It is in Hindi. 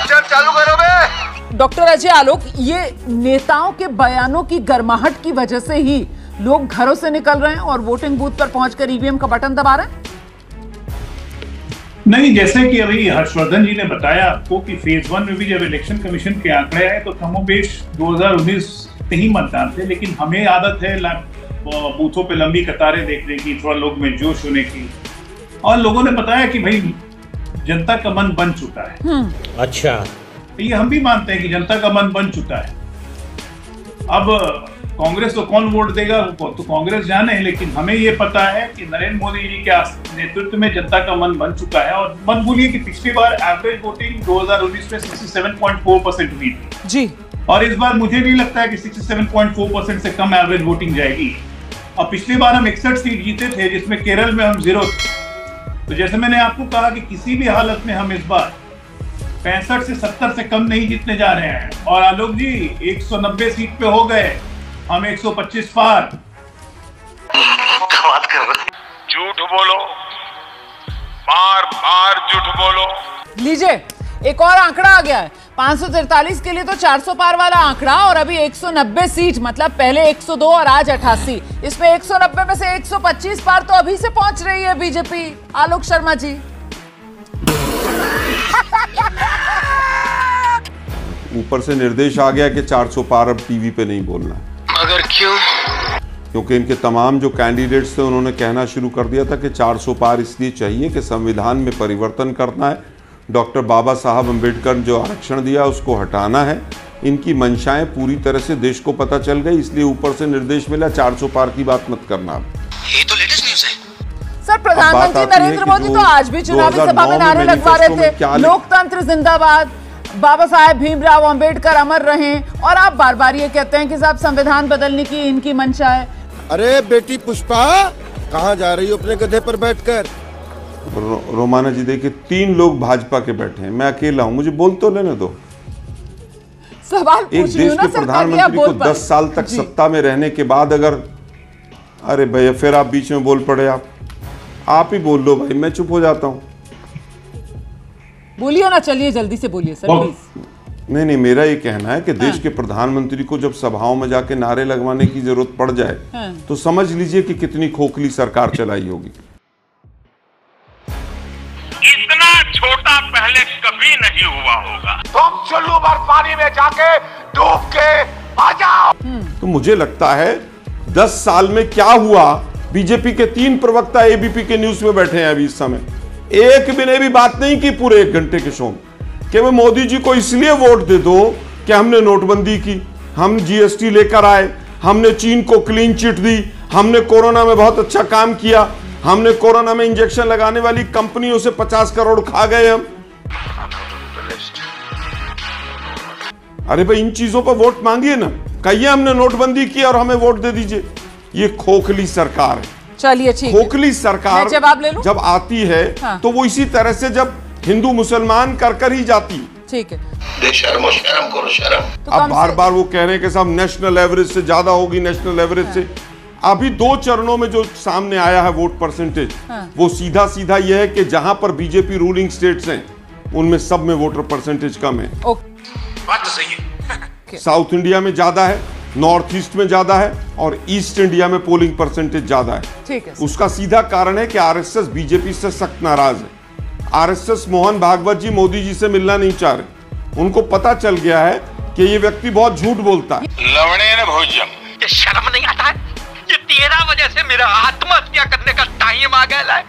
समाचार चालू करो बे। डॉक्टर अजय आलोक, ये नेताओं के बयानों की गर्माहट की वजह से ही लोग घरों से निकल रहे हैं और वोटिंग बूथ पर पहुंचकर ईवीएम का बटन दबा रहे हैं? नहीं, जैसे कि अभी हर्षवर्धन जी ने बताया आपको कि फेज 1 में भी जब इलेक्शन कमीशन के आंकड़े आए तो कमोबेश 2019 में ही मतदान थे, लेकिन हमें आदत है बूथों पे लंबी कतारें देखने की, थोड़ा लोग में जोश होने की, और लोगों ने बताया कि भाई जनता का मन बन चुका है। अच्छा, तो ये हम भी मानते हैं कि जनता का मन बन चुका है। अब कांग्रेस को कौन वोट देगा तो कांग्रेस जाने, लेकिन हमें ये पता है कि नरेंद्र मोदी जी के नेतृत्व में जनता का मन बन चुका है। और मत भूलिए कि पिछली बार एवरेज वोटिंग 2019 में 67.4% हुई थी जी, और इस बार मुझे नहीं लगता है कि 67.4% से कम एवरेज वोटिंग जाएगी। और पिछली बार हम 61 सीट जीते थे, जिसमें केरल में हम 0 थे। तो जैसे मैंने आपको कहा कि किसी भी हालत में हम इस बार 65 से 70 से कम नहीं जीतने जा रहे हैं। और आलोक जी 190 सीट पे हो गए, हम 125 पार। बात कर रहे, झूठ बोलो, बार बार झूठ बोलो। लीजिए एक और आंकड़ा आ गया है, 543 के लिए तो 400 पार वाला आंकड़ा, और अभी 190 सीट, मतलब पहले 102 और आज 88। इसमें 190 में से 125 पार तो अभी से पहुंच रही है बीजेपी। आलोक शर्मा जी, ऊपर से निर्देश आ गया कि 400 पार अब टीवी पे नहीं बोलना। मगर क्यों? क्योंकि इनके तमाम जो कैंडिडेट्स थे उन्होंने कहना शुरू कर दिया था कि 400 पार इसलिए चाहिए कि संविधान में परिवर्तन करना है, डॉक्टर बाबा साहब अम्बेडकर जो आरक्षण दिया उसको हटाना है। इनकी मंशाएं पूरी तरह से देश को पता चल गई, इसलिए ऊपर से निर्देश मिला 400 पार की बात मत करना। ये तो लेटेस्ट न्यूज़ है। सर, प्रधानमंत्री नरेंद्र मोदी तो आज भी चुनावी सभा में नारे लगवा रहे थे, लोकतंत्र जिंदाबाद, बाबा साहेब भीमराव अंबेडकर अमर रहें, और आप बार बार ये कहते हैं कि साहब संविधान बदलने की इनकी मंशा है। अरे बेटी पुष्पा, कहाँ जा रही हो अपने गधे पर बैठकर? रोमाना जी देखिए, 3 लोग भाजपा के बैठे हैं, मैं अकेला हूं, मुझे बोल तो लेने दो। सवाल एक देश के प्रधानमंत्री को 10 साल तक सत्ता में रहने के बाद अगर, अरे भैया फिर आप बीच में बोल पड़े, आप ही बोल लो भाई, मैं चुप हो जाता हूं। बोलिए ना, चलिए जल्दी से बोलिए सर प्लीज। नहीं, मेरा ये कहना है कि देश के प्रधानमंत्री को जब सभाओं में जाके नारे लगवाने की जरूरत पड़ जाए तो समझ लीजिए कि कितनी खोखली सरकार चलाई होगी। इतना छोटा पहले कभी नहीं हुआ होगा। तुम चुल्लू भर पानी में जाके डूब के आ जाओ। तो मुझे लगता है 10 साल में क्या हुआ, बीजेपी के 3 प्रवक्ता एबीपी के न्यूज में बैठे हैं अभी इस समय, एक भी ने भी बात नहीं की पूरे 1 घंटे के शो में कि मैं मोदी जी को इसलिए वोट दे दो कि हमने नोटबंदी की, हम जीएसटी लेकर आए, हमने चीन को क्लीन चिट दी, हमने कोरोना में बहुत अच्छा काम किया, हमने कोरोना में इंजेक्शन लगाने वाली कंपनियों से 50 करोड़ खा गए हम। अरे भाई, इन चीजों पर वोट मांगिए ना, कहिए हमने नोटबंदी की और हमें वोट दे दीजिए। ये खोखली सरकार है। चलिए ठीक, खोखली सरकार जवाब ले लूं? जब आती है तो वो इसी तरह से जब हिंदू मुसलमान कर ही जाती है। ठीक है, शर्म करो, शर्म। तो अब बार बार वो कह रहे हैं कि साहब नेशनल एवरेज से ज्यादा होगी, नेशनल एवरेज से। अभी 2 चरणों में जो सामने आया है वोट परसेंटेज, वो सीधा यह है कि जहां पर बीजेपी रूलिंग स्टेट्स हैं उनमें सब में वोटर परसेंटेज कम है। बात तो सही है। साउथ इंडिया में ज्यादा है, नॉर्थ ईस्ट में ज्यादा है, और ईस्ट इंडिया में पोलिंग परसेंटेज ज्यादा है। ठीक है, उसका सीधा कारण है कि आरएसएस बीजेपी से सख्त नाराज है। आरएसएस मोहन भागवत जी मोदी जी से मिलना नहीं चाह रहे, उनको पता चल गया है कि ये व्यक्ति बहुत झूठ बोलता है। लवणे ने भोजन, ये शर्म नहीं आता है? ये 13 बजे से मेरा आत्महत्या करने का टाइम आ गया है।